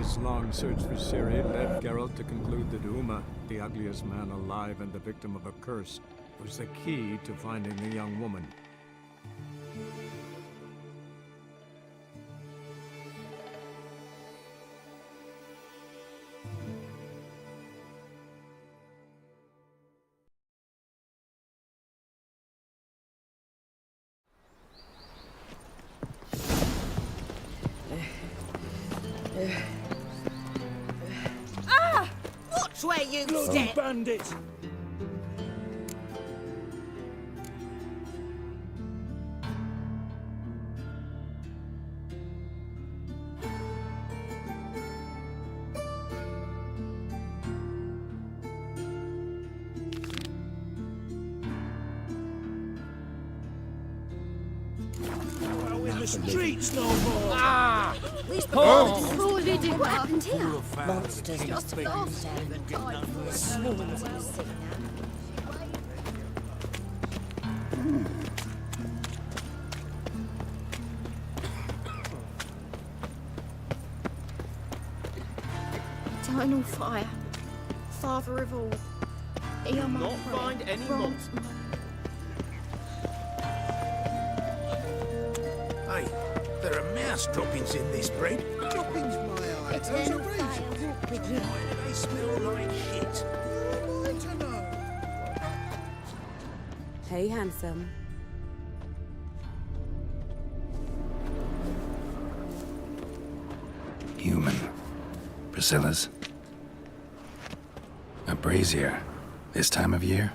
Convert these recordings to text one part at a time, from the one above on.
His long search for Ciri led Geralt to conclude that Uma, the ugliest man alive and the victim of a curse, was the key to finding the young woman. Watch where you step! Bandit! In the streets no more! Ah! What happened here? Monsters Just lost and died for a swarms small of sick Eternal fire, Father of all, hear my Not prayer. find any Grant Hey, there are mouse droppings in this bread. Droppings, my eye. Eternal fire, walk with you. Why do they smell like shit? Who am I to know? Hey, handsome. Human. Priscilla's. A brazier. This time of year?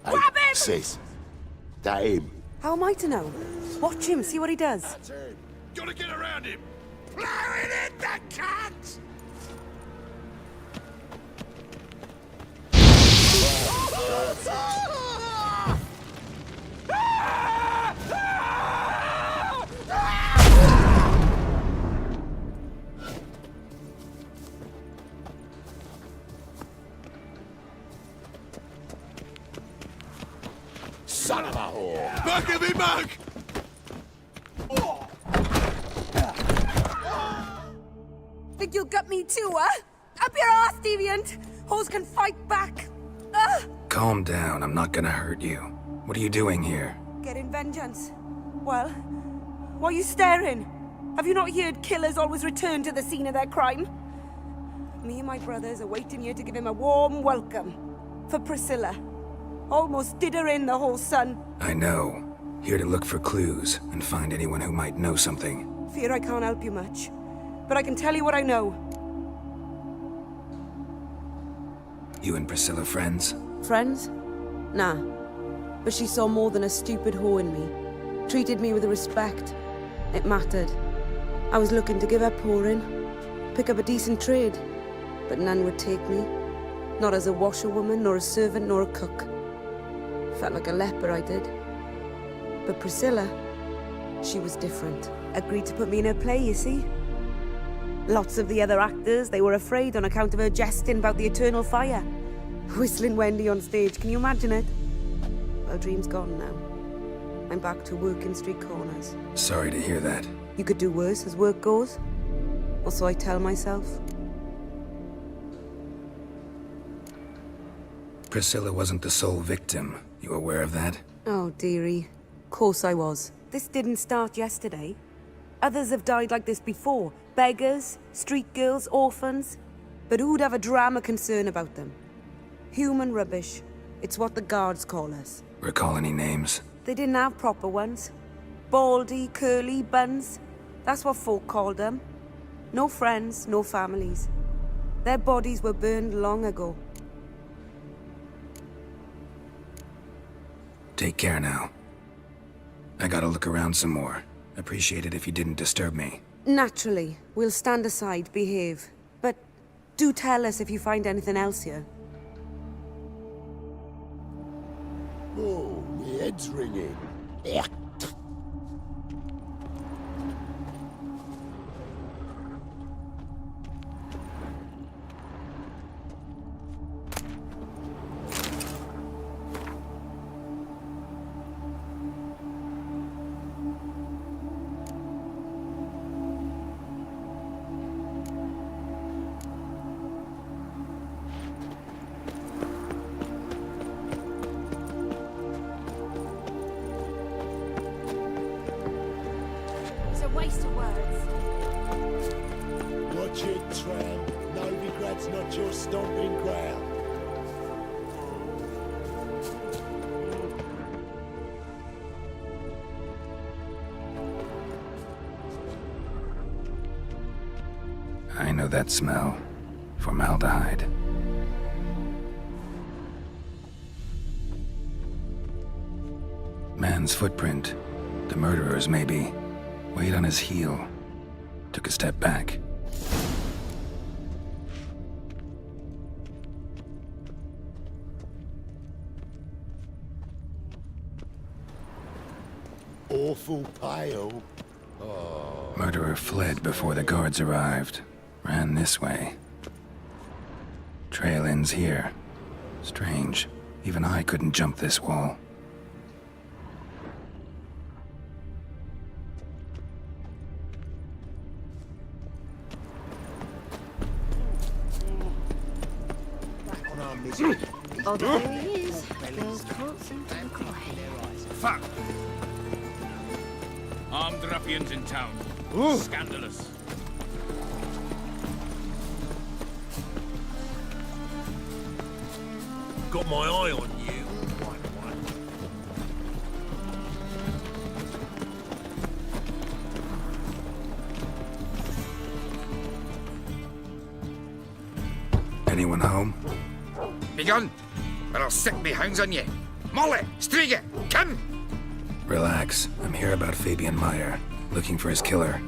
Hey, sis. That him. How am I to know? Watch him, see what he does. Gotta get around him. Plowing in the cunt! Son of a whore! Back of me, mug! Think you'll gut me too, huh? Up your ass, deviant! Hoes can fight back! Calm down, I'm not gonna hurt you. What are you doing here? Getting vengeance. Well, why are you staring? Have you not heard killers always return to the scene of their crime? Me and my brothers are waiting here to give him a warm welcome. For Priscilla. Almost did her in, the whole son. I know. Here to look for clues and find anyone who might know something. Fear I can't help you much. But I can tell you what I know. You and Priscilla friends? Friends? Nah. But she saw more than a stupid whore in me. Treated me with respect. It mattered. I was looking to give her pouring. Pick up a decent trade. But none would take me. Not as a washerwoman, nor a servant, nor a cook. Felt like a leper, I did. But Priscilla, she was different. Agreed to put me in her play, you see? Lots of the other actors, they were afraid on account of her jesting about the eternal fire. Whistling Wendy on stage, can you imagine it? Well, dream's gone now. I'm back to working street corners. Sorry to hear that. You could do worse as work goes. Or so I tell myself. Priscilla wasn't the sole victim. You aware of that? Oh, dearie. Course I was. This didn't start yesterday. Others have died like this before. Beggars, street girls, orphans. But who'd have a drama concern about them? Human rubbish. It's what the guards call us. Recall any names? They didn't have proper ones. Baldy, curly, buns. That's what folk called them. No friends, no families. Their bodies were burned long ago. Take care now. I gotta look around some more. Appreciate it if you didn't disturb me. Naturally. We'll stand aside, behave. But do tell us if you find anything else here. Oh, my head's ringing. It's a waste of words. Watch it, tramp. Novigrad's not your stomping ground. I know that smell. Formaldehyde. Man's footprint. The murderer's, maybe. Weighed on his heel. Took a step back. Awful pale. Murderer fled before the guards arrived. Ran this way. Trail ends here. Strange. Even I couldn't jump this wall. Oh, there he is. Girls can't seem to look away. Fuck! Armed ruffians in town. Scandalous. Got my eye on you. Anyone home? Begun, or I'll sick me hounds on you. Molly, Striga, come! Relax. I'm here about Fabian Meyer. Looking for his killer.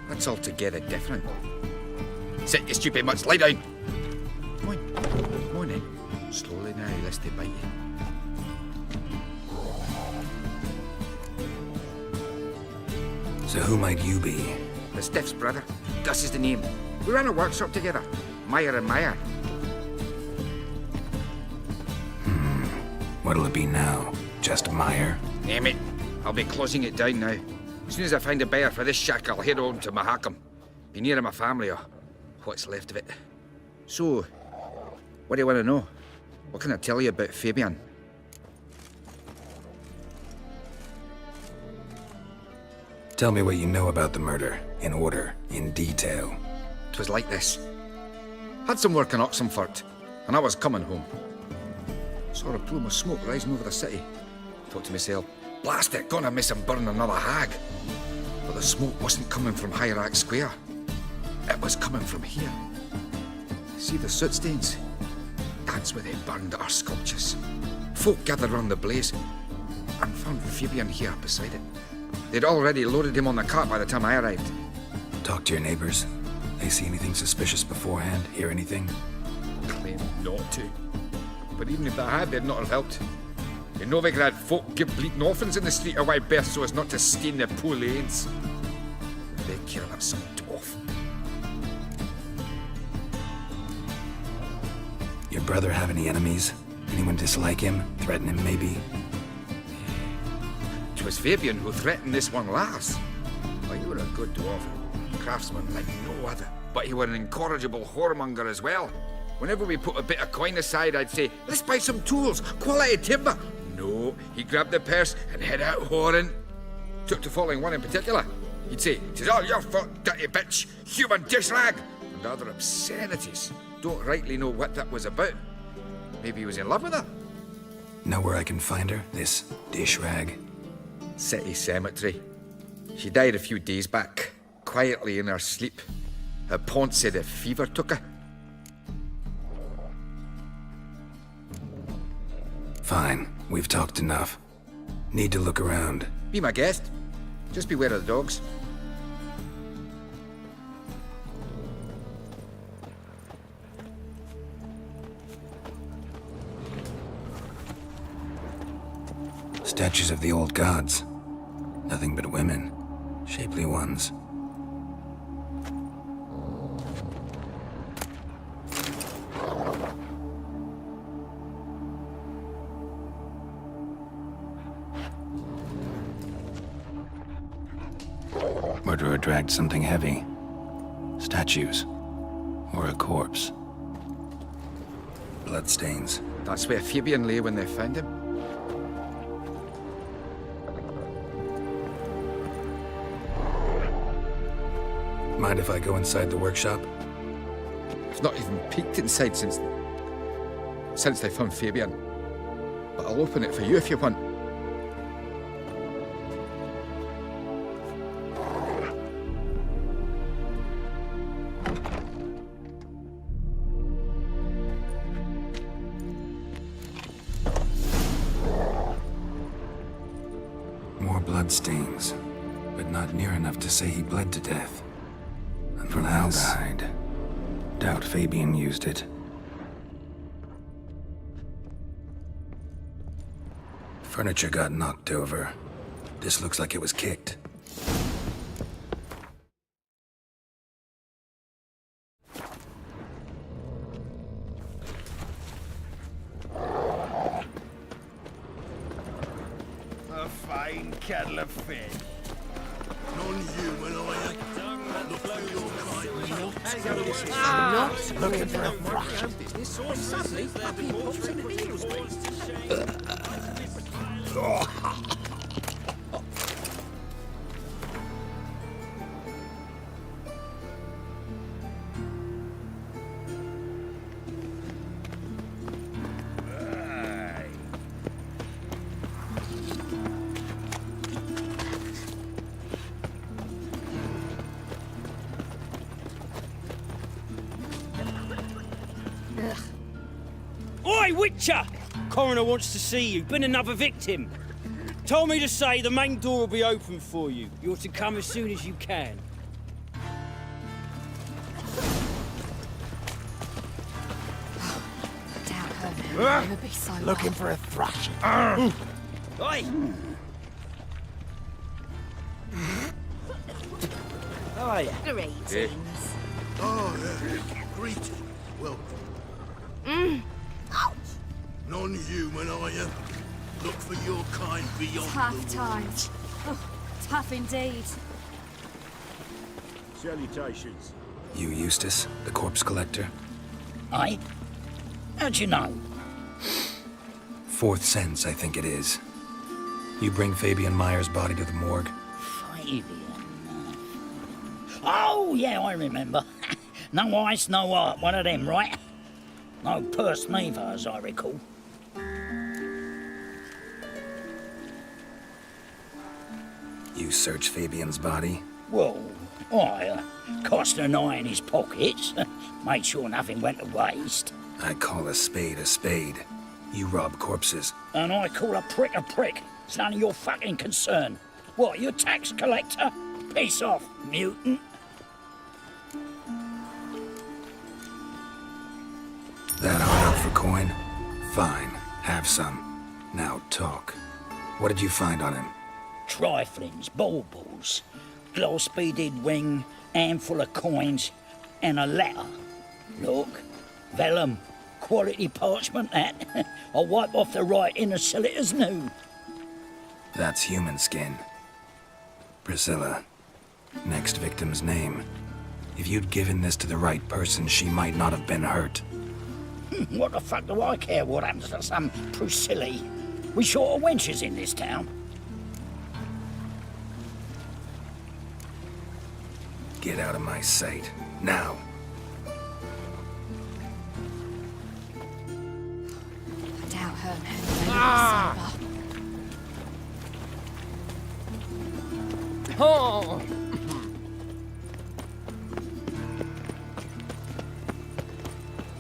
That's altogether different. Sit, you stupid mutts, lie down. Come on, come on then. Slowly now, lest they bite you. So who might you be? The Stiff's brother. Das is the name. We ran a workshop together. Meyer and Meyer. What'll it be now? Just Meyer? Name it. I'll be closing it down now. As soon as I find a buyer for this shack, I'll head home to Mahakam. Be near my family, or what's left of it. So, what do you want to know? What can I tell you about Fabian? Tell me what you know about the murder. In order. In detail. 'Twas like this. Had some work in Oxenfurt, and I was coming home. Saw a plume of smoke rising over the city. Thought to myself, blast it, gonna miss him burn another hag. But the smoke wasn't coming from Hierarch Square. It was coming from here. See the soot stains? That's where they burned our sculptures. Folk gathered round the blaze and found Fabian here beside it. They'd already loaded him on the cart by the time I arrived. Talk to your neighbors. They see anything suspicious beforehand? Hear anything? Claimed not to. But even if they had, they'd not have helped. In Novigrad, folk give bleating orphans in the street a wide berth so as not to stain their poor lanes. They care about some dwarf. Your brother have any enemies? Anyone dislike him? Threaten him, maybe? 'Twas Fabian who threatened this one last. Oh, you were a good dwarf. Craftsman like no other. But he were an incorrigible whoremonger as well. Whenever we put a bit of coin aside, I'd say, let's buy some tools, quality timber. No, he grabbed the purse and head out whoring. Took to following one in particular. He'd say, "'Tis all your fault, dirty bitch, human dish rag," and other obscenities. Don't rightly know what that was about. Maybe he was in love with her. Know where I can find her? This dish rag? City cemetery. She died a few days back, quietly in her sleep. Her pont said a fever took her. Fine. We've talked enough. Need to look around. Be my guest. Just beware of the dogs. Statues of the old gods. Nothing but women. Shapely ones. Murderer dragged something heavy. Statues. Or a corpse. Bloodstains. That's where Fabian lay when they found him. Mind if I go inside the workshop? I've not even peeked inside since they found Fabian. But I'll open it for you if you want. More bloodstains, but not near enough to say he bled to death. And formaldehyde. Doubt Fabian used it. Furniture got knocked over. This looks like it was kicked. A fine kettle of fish. Non-human, are you? Look for your kind. Looking for a thrush. Oi, Witcher! Coroner wants to see you. Been another victim. Told me to say the main door will be open for you. You're to come as soon as you can. Doubt her now. Never be so Looking well. for a thrush. Oi! How are you? Greetings. Oh, yeah. Greeting. Welcome. Non-human, are you? Look for your kind beyond Tough the times. Oh, tough indeed. Salutations. You Eustace, the corpse collector? Aye? How'd you know? Fourth sense, I think it is. You bring Fabian Meyer's body to the morgue? Fabian. Oh, yeah, I remember. No ice, no art, one of them, right? No purse neither, as I recall. You search Fabian's body? Well, I cast an eye in his pockets, made sure nothing went to waste. I call a spade a spade. You rob corpses. And I call a prick a prick. It's none of your fucking concern. What, you tax collector? Piss off, mutant. That hard out for coin? Fine, have some. Now talk. What did you find on him? Triflings, baubles, glass-beaded ring, handful of coins, and a letter. Look, vellum, quality parchment that. I'll wipe off the writing and sell it as new. That's human skin. Priscilla. Next victim's name. If you'd given this to the right person, she might not have been hurt. What the fuck do I care what happens to some Priscilla? We short of wenches in this town. Get out of my sight. Now. I doubt her now. Never be sober. Oh!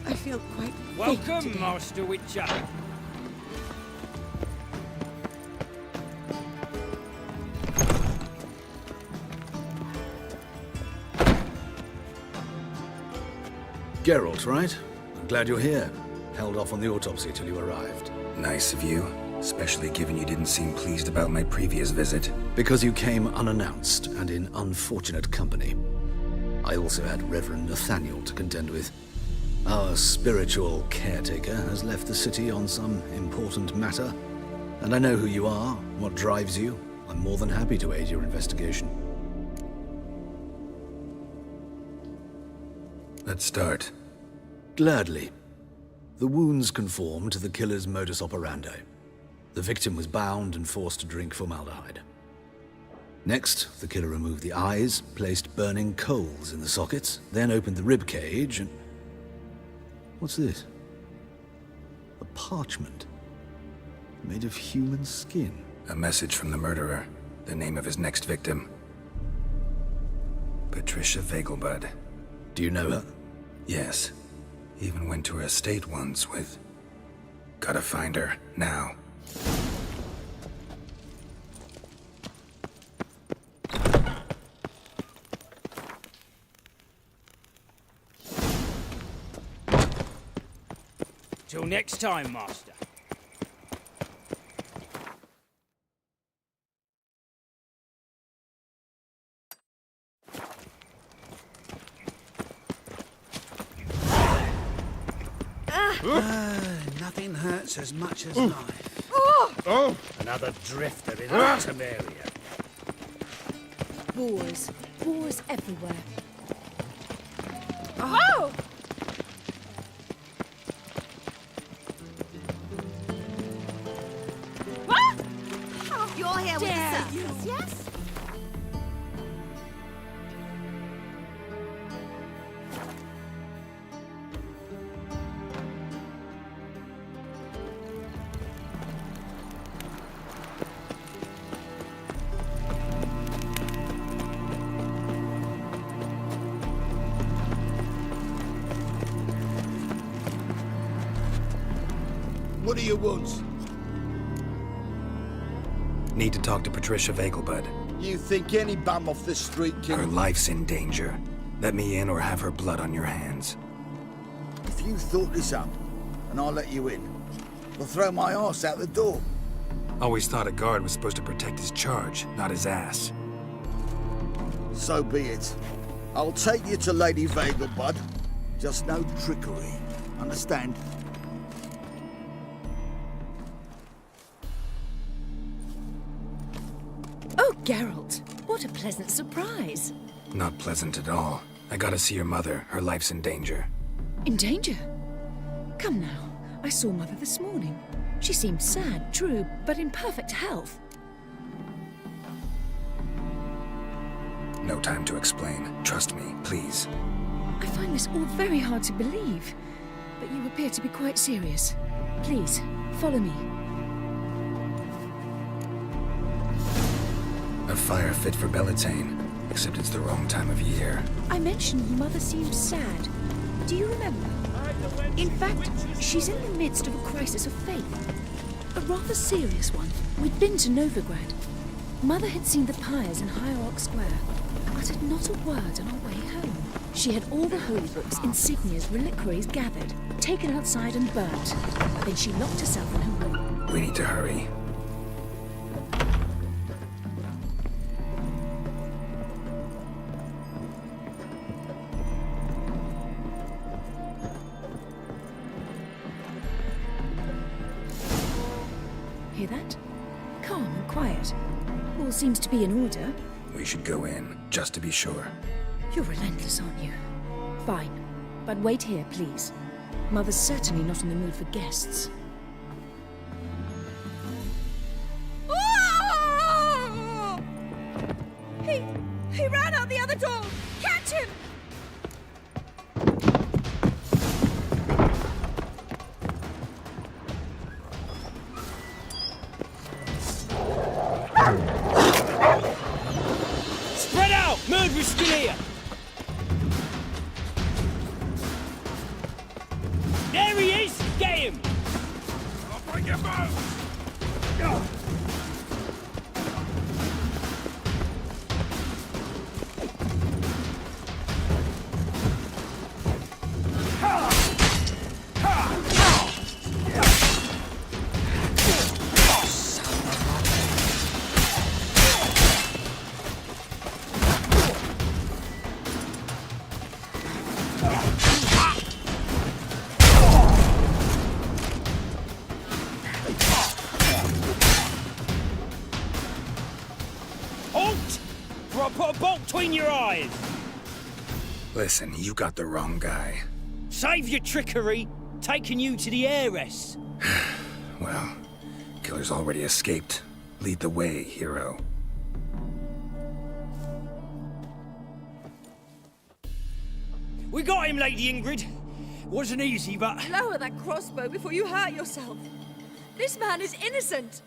I feel quite faint Welcome, today. Master Witcher. Geralt, right? I'm glad you're here. Held off on the autopsy till you arrived. Nice of you, especially given you didn't seem pleased about my previous visit. Because you came unannounced and in unfortunate company. I also had Reverend Nathaniel to contend with. Our spiritual caretaker has left the city on some important matter. And I know who you are, what drives you. I'm more than happy to aid your investigation. Let's start. Gladly. The wounds conform to the killer's modus operandi. The victim was bound and forced to drink formaldehyde. Next, the killer removed the eyes, placed burning coals in the sockets, then opened the rib cage and... What's this? A parchment. Made of human skin. A message from the murderer. The name of his next victim. Patricia Vegelbud. Do you know her? Yes. Even went to her estate once with... Gotta find her, now. Till next time, Master. Nothing hurts as much as life. Oh! Another drifter in autumn area. Boars. Boars everywhere. Oh! What? You're here with dare the sisters, yes? What do you want? Need to talk to Patricia Vegelbud. You think any bum off the street can... Her life's in danger. Let me in or have her blood on your hands. If you thought this up, and I'll let you in, I'll throw my arse out the door. Always thought a guard was supposed to protect his charge, not his ass. So be it. I'll take you to Lady Vegelbud. Just no trickery. Understand? Oh, Geralt, what a pleasant surprise. Not pleasant at all. I gotta see your mother. Her life's in danger. In danger? Come now, I saw Mother this morning. She seemed sad, true, but in perfect health. No time to explain. Trust me, please. I find this all very hard to believe, but you appear to be quite serious. Please, follow me. A fire fit for Bellatane, except it's the wrong time of year. I mentioned Mother seemed sad. Do you remember? In fact, she's in the midst of a crisis of faith. A rather serious one. We'd been to Novigrad. Mother had seen the pyres in Hierarch Square, uttered not a word on our way home. She had all the holy books, insignias, reliquaries gathered, taken outside and burnt. Then she locked herself in her room. We need to hurry. Hear that? Calm and quiet. All seems to be in order. We should go in, just to be sure. You're relentless, aren't you? Fine. But wait here, please. Mother's certainly not in the mood for guests. He ran out the other door! Catch him! Spread out! Murderer's still here! There he is! Get him! I'll bring you both! Halt! Or I'll put a bolt between your eyes! Listen, you got the wrong guy. Save your trickery! Taking you to the heiress! Well, killer's already escaped. Lead the way, hero. We got him, Lady Ingrid. Wasn't easy, but... Lower that crossbow before you hurt yourself. This man is innocent.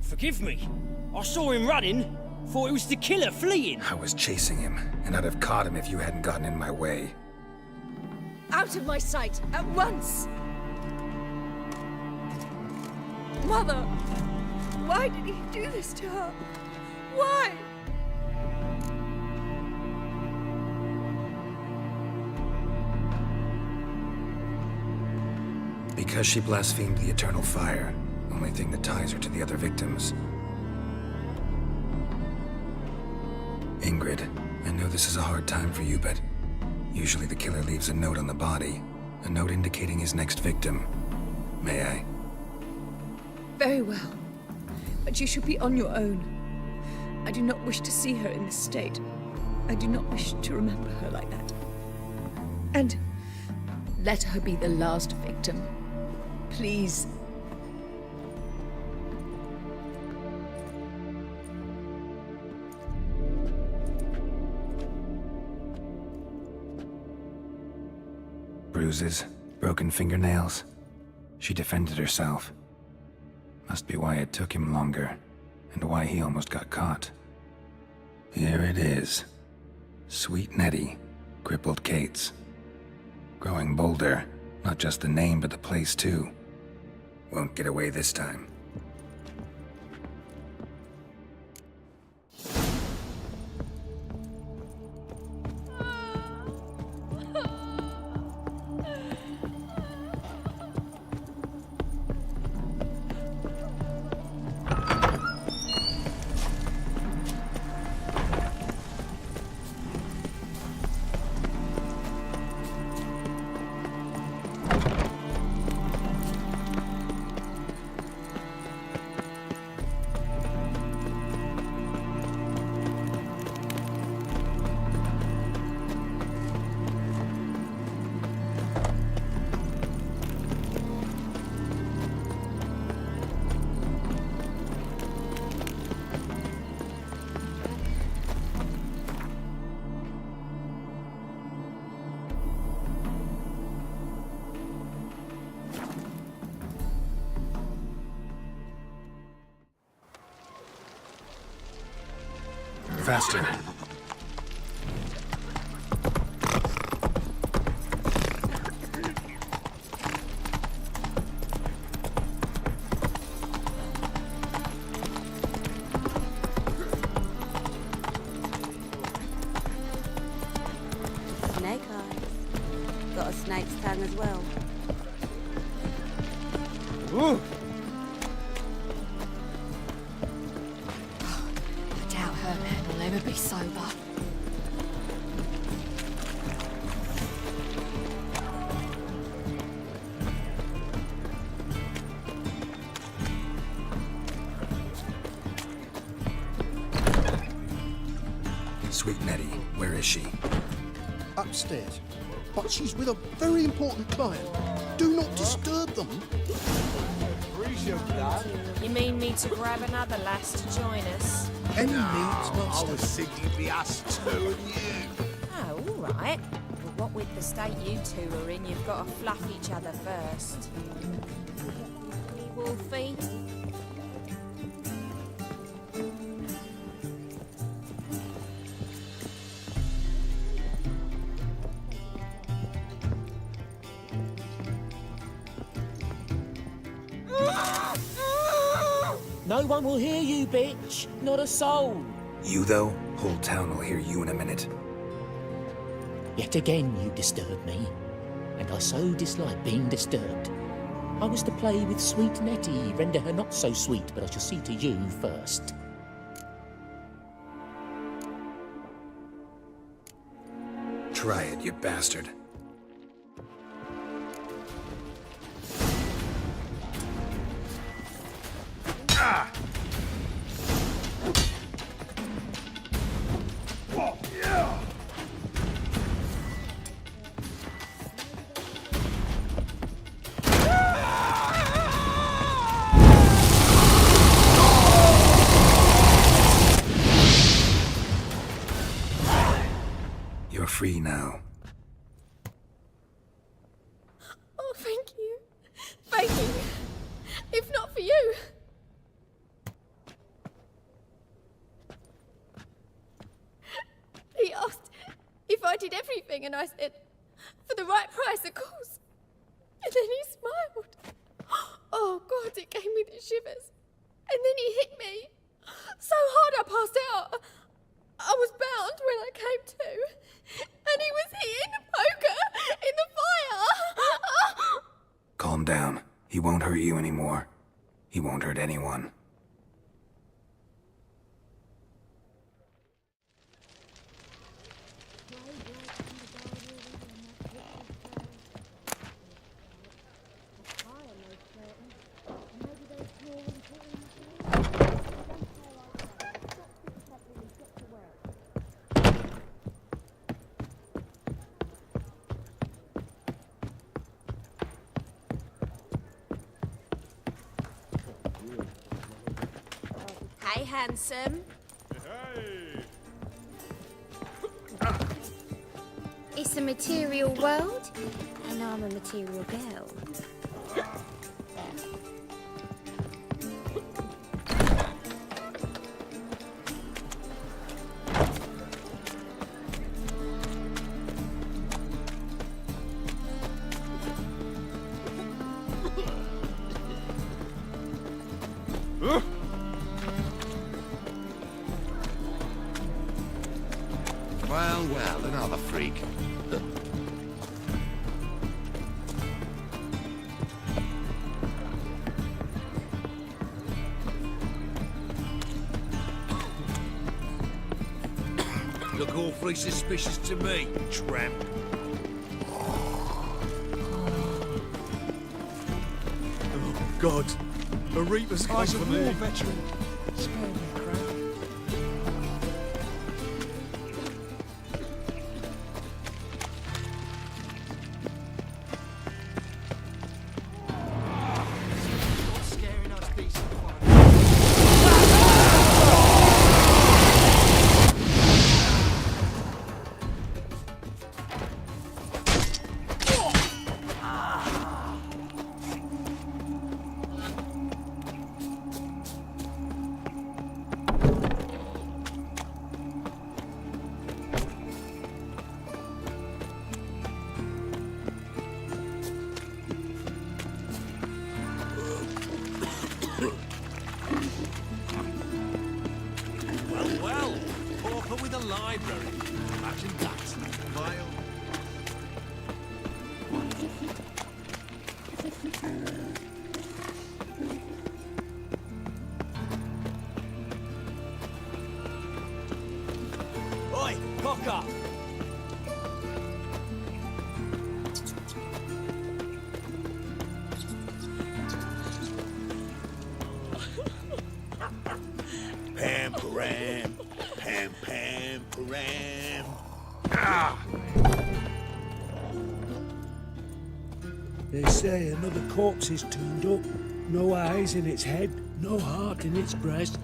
Forgive me. I saw him running. Thought it was the killer fleeing. I was chasing him, and I'd have caught him if you hadn't gotten in my way. Out of my sight, at once! Mother! Why did he do this to her? Why? Because she blasphemed the eternal fire. Only thing that ties her to the other victims. Ingrid, I know this is a hard time for you, but usually the killer leaves a note on the body. A note indicating his next victim. May I? Very well. But you should be on your own. I do not wish to see her in this state. I do not wish to remember her like that. And let her be the last victim. Please. Bruises, broken fingernails. She defended herself. Must be why it took him longer, and why he almost got caught. Here it is. Sweet Nettie, crippled Kate's. Growing bolder, not just the name but the place too. Won't get away this time. Faster. Snake eyes. Got a snake's tongue as well. Ooh. I doubt her man will ever be sober. Sweet Nettie, where is she? Upstairs. But she's with a very important client. Do not disturb them. You mean me to grab another lass to join us? Any needs must. I was thinking be us two and you. Oh, all right. But what with the state you two are in, you've got to fluff each other first. Hey, Wolfie? No one will hear you, bitch. Not a soul. You, though? Whole town will hear you in a minute. Yet again you disturb me, and I so dislike being disturbed. I was to play with sweet Nettie, render her not so sweet, but I shall see to you first. Try it, you bastard. Ah! Oh, yeah! You're free now. wanted everything, and I said, for the right price, of course. And then he smiled. Oh, God, it gave me the shivers. And then he hit me so hard I passed out. I was bound when I came to. And he was hitting the poker in the fire. Calm down. He won't hurt you anymore. He won't hurt anyone. Hey, handsome. Hey! It's a material world, and I'm a material girl. Well, another freak. Look awfully suspicious to me, tramp. Oh, God. A Reaper's come for me. War veteran. Spare me, crap. Well, pauper with a library. Imagine that. Vile. Oi, cock up! Pam, param. Pam, pam, param. They say another corpse is turned up. No eyes in its head, no heart in its breast.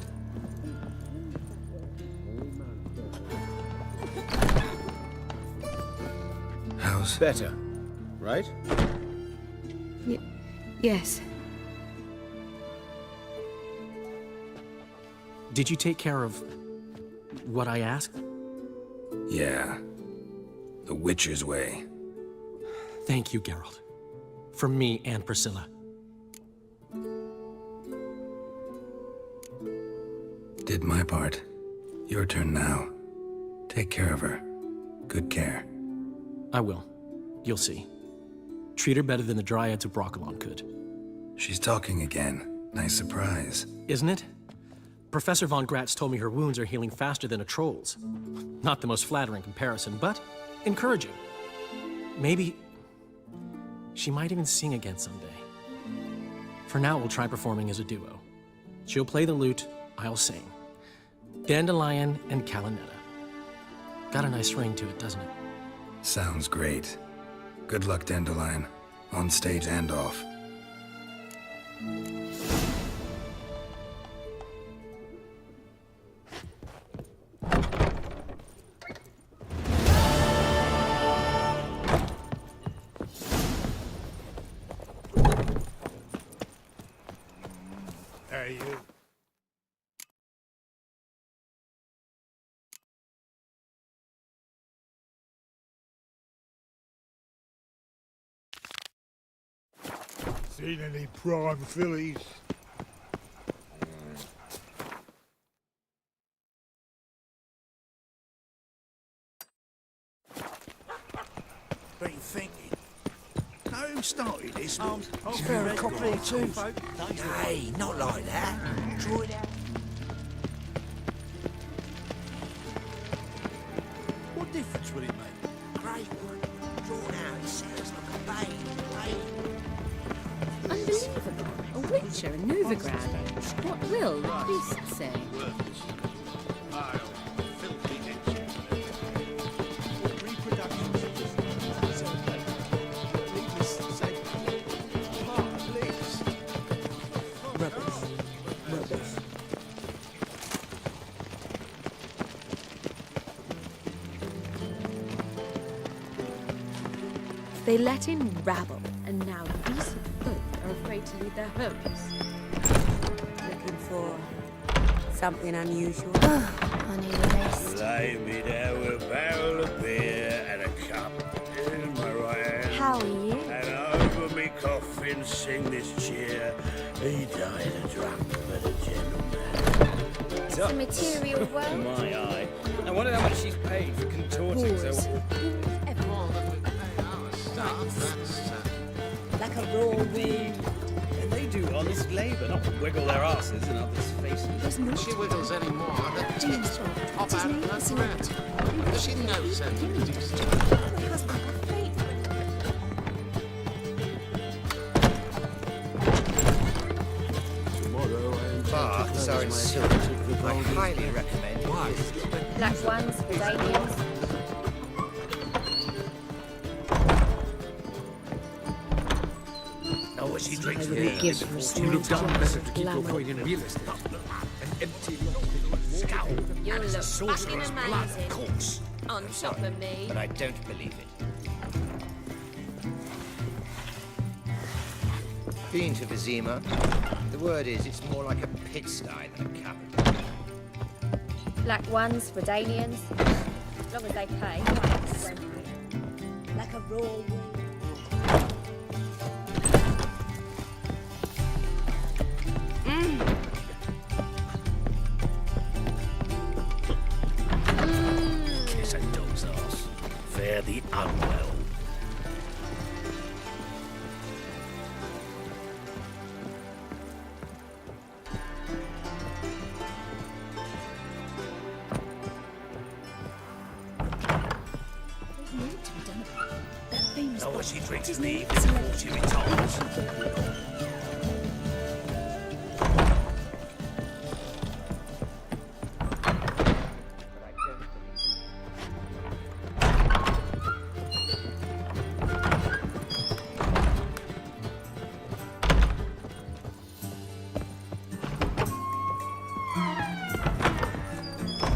How's better, right? Yes. Did you take care of what I asked? Yeah. The Witcher's way. Thank you, Geralt. From me and Priscilla. Did my part. Your turn now. Take care of her. Good care. I will. You'll see. Treat her better than the Dryads of Broccolon could. She's talking again. Nice surprise. Isn't it? Professor von Gratz told me her wounds are healing faster than a troll's. Not the most flattering comparison, but encouraging. Maybe she might even sing again someday. For now, we'll try performing as a duo. She'll play the lute, I'll sing. Dandelion and Calinetta. Got a nice ring to it, doesn't it? Sounds great. Good luck, Dandelion. On stage and off. Hey, you. Seen any prime fillies? Been thinking. Know who started this? Fair a copper or two. Hey, not like that. Draw it out. What difference would it make? Great one. Drawn out, it sounds like a bane. Unbelievable. A Witcher in Novigrad. What will the priest say? They let in rabble, and now decent folk are afraid to leave their homes. Looking for something unusual. I need a rest. Lay me down with a barrel of beer and a cup in my right hand. How are you? And over me coffin sing this cheer. He died a drunk but a gentleman. It's the material world. My eye. I wonder how much she's paid for contorting so... Like a raw wind. And they do honest labour, not wiggle their asses in others' faces. If she wiggles anymore, the tits will pop out of her thread. Does she know sentences? Baths are in silk. I highly recommend it. Black ones for Daniels. What she drinks I would give for you look down better to keep your glamour. coin in real estate. An empty scowl You'll and it's a look sorcerer's fucking blood, amazing. of course. On top of me. But I don't believe it. Been to Vizima. The word is it's more like a pigsty than a capital. Black ones for Danians. As long as they pay. Like a raw wind. Kiss a dog's ass. Fare the unwell. There's more to be done about it. That famous Know what she bottle. drinks His in the name evening is before she retires.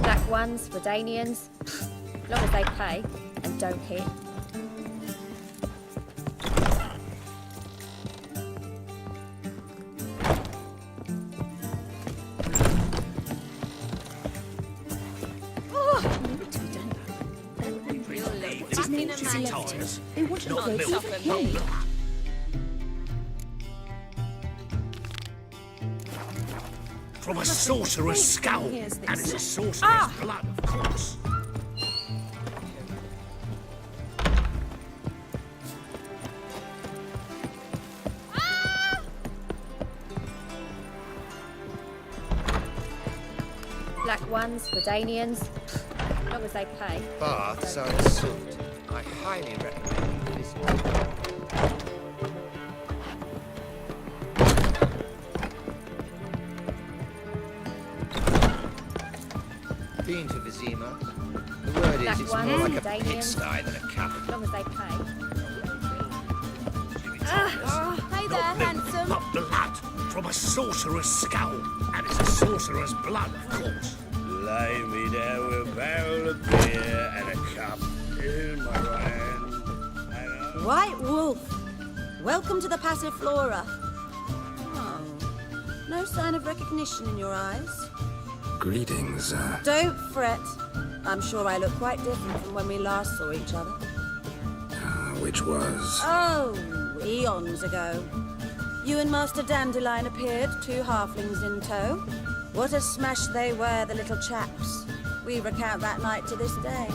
Black ones for Danians. As long as they pay and don't hit. His name is Electus. They want to Not know milk, for not him. blood. From a sorcerer's skull, and it's a sorcerer's blood, of course. Black ones for Danians. As long as they pay. Baths are in silk. I highly recommend you visit. Been to Vizima. The word is it's more like a pigsty than a capital. As long as they pay. Hey there, handsome. Not blood, from a sorcerer's skull, and it's a sorcerer's blood, of course. Lay me down with a barrel of beer and a cup in my right hand. And White Wolf, welcome to the Passiflora. Oh, no sign of recognition in your eyes. Greetings, Don't fret. I'm sure I look quite different from when we last saw each other. which was... Oh, eons ago. You and Master Dandelion appeared, 2 halflings in tow. What a smash they were, the little chaps. We recount that night to this day.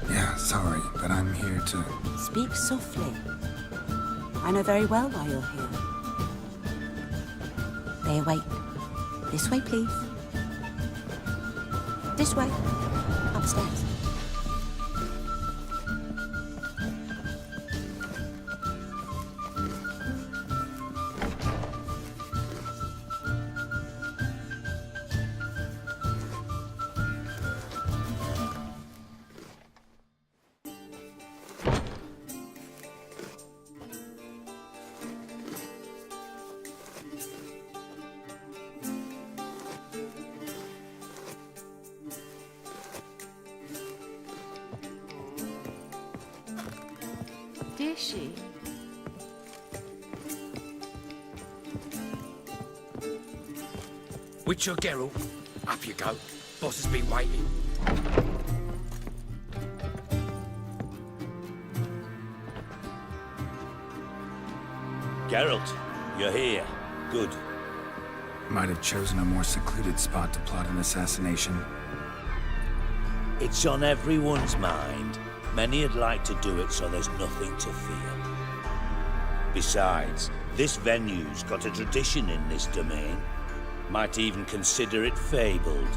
Yeah, sorry, but I'm here to... Speak softly. I know very well why you're here. They await. This way, please. This way. Upstairs. Is she? Witcher Geralt, up you go. Boss has been waiting. Geralt, you're here. Good. Might have chosen a more secluded spot to plot an assassination. It's on everyone's mind. Many would like to do it, so there's nothing to fear. Besides, this venue's got a tradition in this domain. Might even consider it fabled.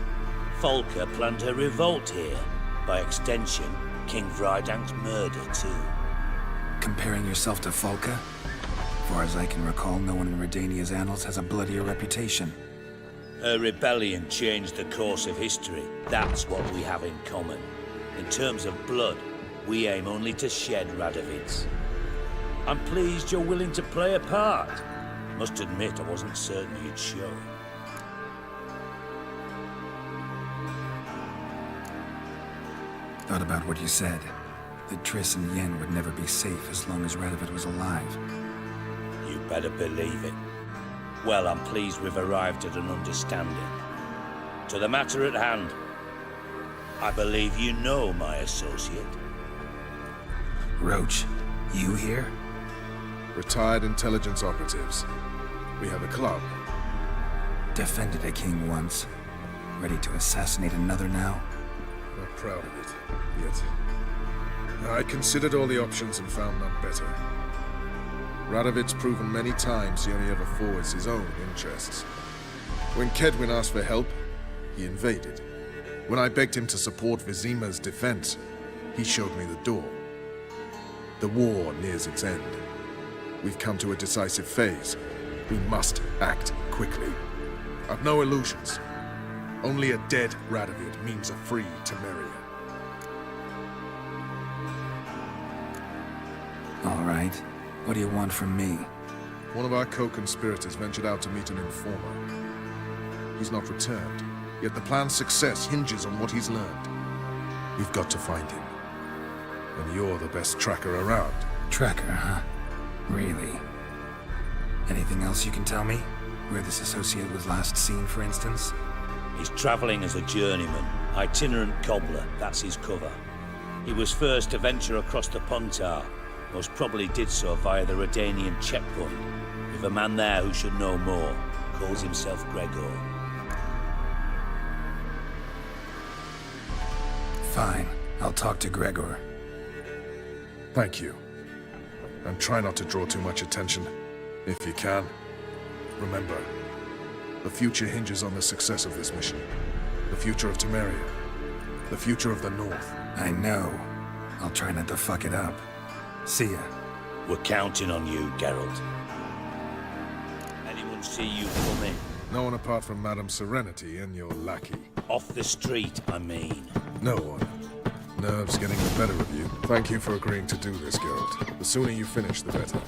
Folka planned her revolt here. By extension, King Vrydank's murder, too. Comparing yourself to Folka? Far as I can recall, no one in Redania's annals has a bloodier reputation. Her rebellion changed the course of history. That's what we have in common. In terms of blood, we aim only to shed Radovid's. I'm pleased you're willing to play a part. Must admit, I wasn't certain you'd show. Thought about what you said. That Triss and Yen would never be safe as long as Radovid was alive. You better believe it. Well, I'm pleased we've arrived at an understanding. To the matter at hand, I believe you know my associate. Roach, you here? Retired intelligence operatives. We have a club. Defended a king once. Ready to assassinate another now? Not proud of it, yet. I considered all the options and found none better. Radovid's proven many times he only ever forwards his own interests. When Kedwin asked for help, he invaded. When I begged him to support Vizima's defense, he showed me the door. The war nears its end. We've come to a decisive phase. We must act quickly. I've no illusions. Only a dead Radovid means a free Temeria. All right. What do you want from me? One of our co-conspirators ventured out to meet an informer. He's not returned, yet the plan's success hinges on what he's learned. We've got to find him. And you're the best tracker around. Tracker, huh? Really? Anything else you can tell me? Where this associate was last seen, for instance? He's traveling as a journeyman, itinerant cobbler, that's his cover. He was first to venture across the Pontar, most probably did so via the Redanian checkpoint, with a man there who should know more, calls himself Gregor. Fine, I'll talk to Gregor. Thank you. And try not to draw too much attention, if you can. Remember, the future hinges on the success of this mission. The future of Temeria. The future of the North. I know. I'll try not to fuck it up. See ya. We're counting on you, Geralt. Anyone see you come in? No one apart from Madame Serenity and your lackey. Off the street, I mean. No one. Nerves getting the better of you. Thank you for agreeing to do this, Geralt. The sooner you finish, the better.